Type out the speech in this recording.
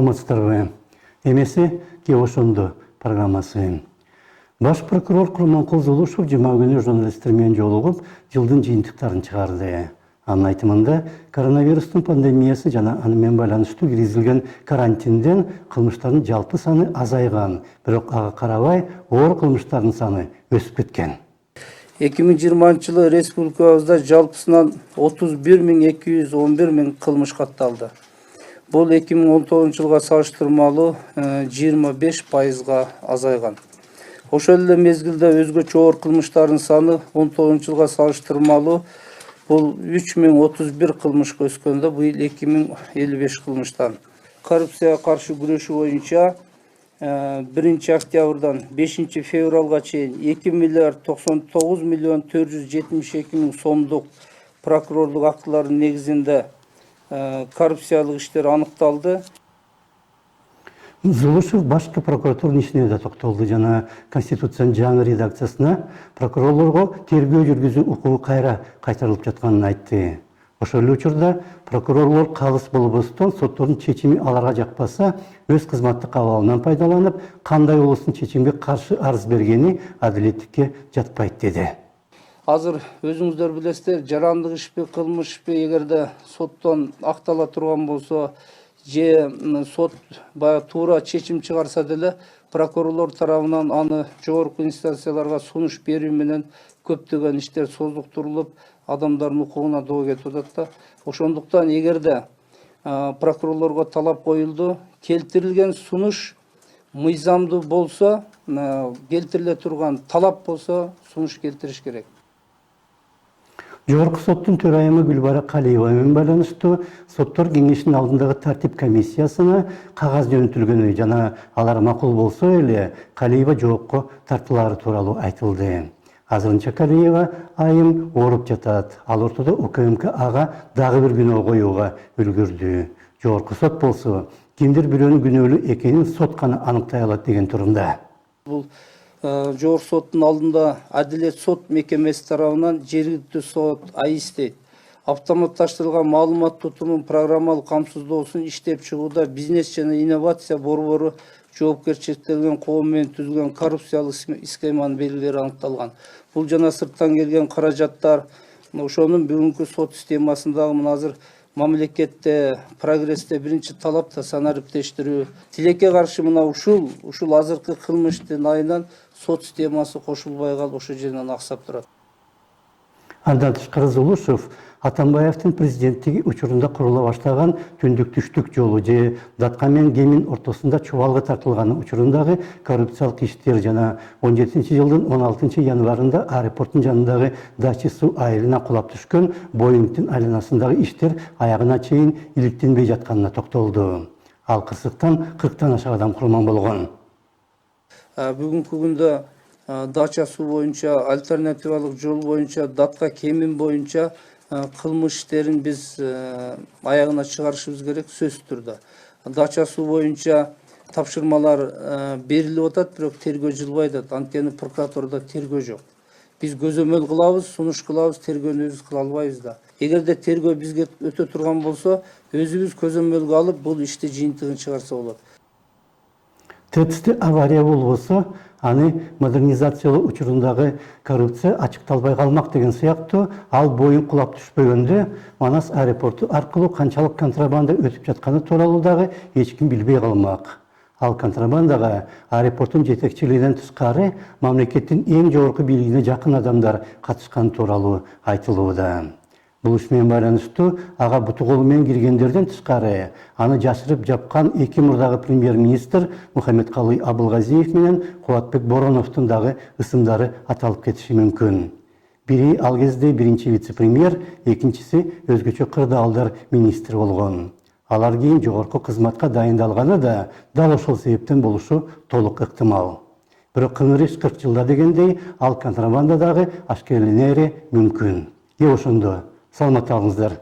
Саламатсыздарбы? Эмеси ке ошондо программасы. Баш прокурор Курманкул Зулушев жума күнү журналисттер менен жолугуп, жылдын жыйынтыктарын чыгарды. Анын айтымында коронавирустун пандемиясы жана аны менен байланыштуу киргизилген карантинден кылмыштардын жалпы саны азайган, бирок ага карабай оор кылмыштардын саны өсүп кеткен. 2020 жылы республикабызда жалпысынан 31.211 кылмыш катталды. Бул 2019 жылга салыштырмалуу 25%га азайган. Ошол эле мезгилде өзгөчө оор кылмыштардын саны 19 жылга салыштырмалуу бул 3031 кылмышка өскөндө, быйыл 2055 кылмыштан. Коррупцияга каршы күрөшүү боюнча 1 октябрдан 5 февралга чейин 2 миллиард 99 миллион 472 миң сомдук прокурорлук актылардын негизинде коррупциялык иштер аныкталды. Зулушев башкы прокуратуранын ишине да токтолду жана Конституциянын жаңы редакциясына прокурорлорго тергөө жүргүзүү укугу кайра кайтарылып жатканын айтты. Ошол эле учурда прокурорлор калыс болбостон соттордун чечими аларга жакпаса, өз кызматтык абалынан пайдаланып, кандай улустун чечимге каршы арыз бергени адилеттикке жатпайт деди. Азыр өзүңүздөр билесиздер, жарандык ишпи, кылмыш ишпи эгерде соттон актала турган болсо, же сот туура чечим чыгарса деле прокурорлор тарабынан аны жогорку инстанцияларга сунуш берүү менен көптөгөн иштер создуктурулуп, адамдардын укугуна доо кетип атат да. Ошондуктан эгерде прокурорлорго талап коюлду, келтирилген сунуш мыйзамдуу болсо, келтириле турган талап болсо, сунуш келтириш керек. Жогорку соттун төрайымы Гүлбара Калиева менен байланыштуу соттор кеңешинин алдындагы тартип комиссиясына кагаз жөнөтүлгөнү жана алар макул болсо эле Калиева жоопко тартылаары тууралуу айтылды. Азырынча Калиева айым ооруп жатат. Ал ортодо УКМК ага дагы бир күнөө коюуга үлгүрдү. Жогорку сот болсо кимдир бирөөнүн күнөөлүү экенин сот гана аныктай алат деген турумда. Бул жогорку соттун алдында адилет сот мекемеси тарабынан жергиликтүү сот АИС дейт. Автоматташтырылган маалымат тутумун программалык камсыздоосун иштеп чыгууда бизнес жана инновация борбору жоопкерчиликтелген коом менен түзүлгөн коррупциялык схеманын белгилери аныкталган. Бул жана сырттан келген каражаттар, ошонун бүгүнкү сот системасындагы мына азыр мамлекетте прогрессте биринчи талап да санариптештирүү. Тилекке каршы мына ушул азыркы кылмыштын айынан сот системасы кошулбай калып, ошол жеринен аксап турат. Андан тышкары Зулушев Атамбаевдин президенттиги учурунда курула баштаган түндүк-түштүк жолу же датка менен кемин ортосунда чубалга тартылганы учурундагы коррупциялык иштер жана 17 жылдын 16 январында аэропорттун жанындагы дача суу айылына кулап түшкөн Боингдин айланасындагы иштер аягына чейин иликтенбей жатканына токтолду. Ал кырсыктан 40тан ашык адам курман болгон. Бүгүнкү күндө дача суу боюнча, альтернативалык жол боюнча, датка кемин боюнча кылмыш иштерин биз аягына чыгарышыбыз керек сөзсүз түрдө. Дача суу боюнча тапшырмалар берилип атат, бирок тергөө жылбай атат. Анткени прокуратурада тергөө жок. Биз көзөмөл кылабыз, сунуш кылабыз, тергөөнү өзүбүз кыла албайбыз да. Эгерде тергөө бизге өтө турган болсо, өзүбүз көзөмөлгө алып, бул ишти жыйынтыгын чыгарса болот. ТЭЦте авария болбосо, аны модернизациялоо учурундагы коррупция ачыкталбай калмак деген сыяктуу, ал Боинг кулап түшпөгөндө Манас аэропорту аркылуу канчалык контрабанда өтүп жатканы тууралуу дагы эч ким билбей калмак. Ал контрабандага аэропорттун жетекчилигинен тышкары мамлекеттин эң жогорку бийлигине жакын адамдар катышкан тууралуу айтылууда. Бул иш менен байланыштуу ага буту колу менен киргендерден тышкары аны жашырып жапкан эки мурдагы премьер-министр Мухаммедкалый Абылгазиев менен Кубатбек Бороновдун дагы ысымдары аталып кетиши мүмкүн. Бири ал кезде биринчи вице-премьер, экинчиси өзгөчө кырдаалдар министри болгон. Алар кийин жогорку кызматка дайындалганы да дал ошол себептен болушу толук ыктымал. Бирок кыңыр иш 40 жылда дегендей, ал контрабанда дагы ашкереленери мүмкүн. Ошондо саламат калыңыздар.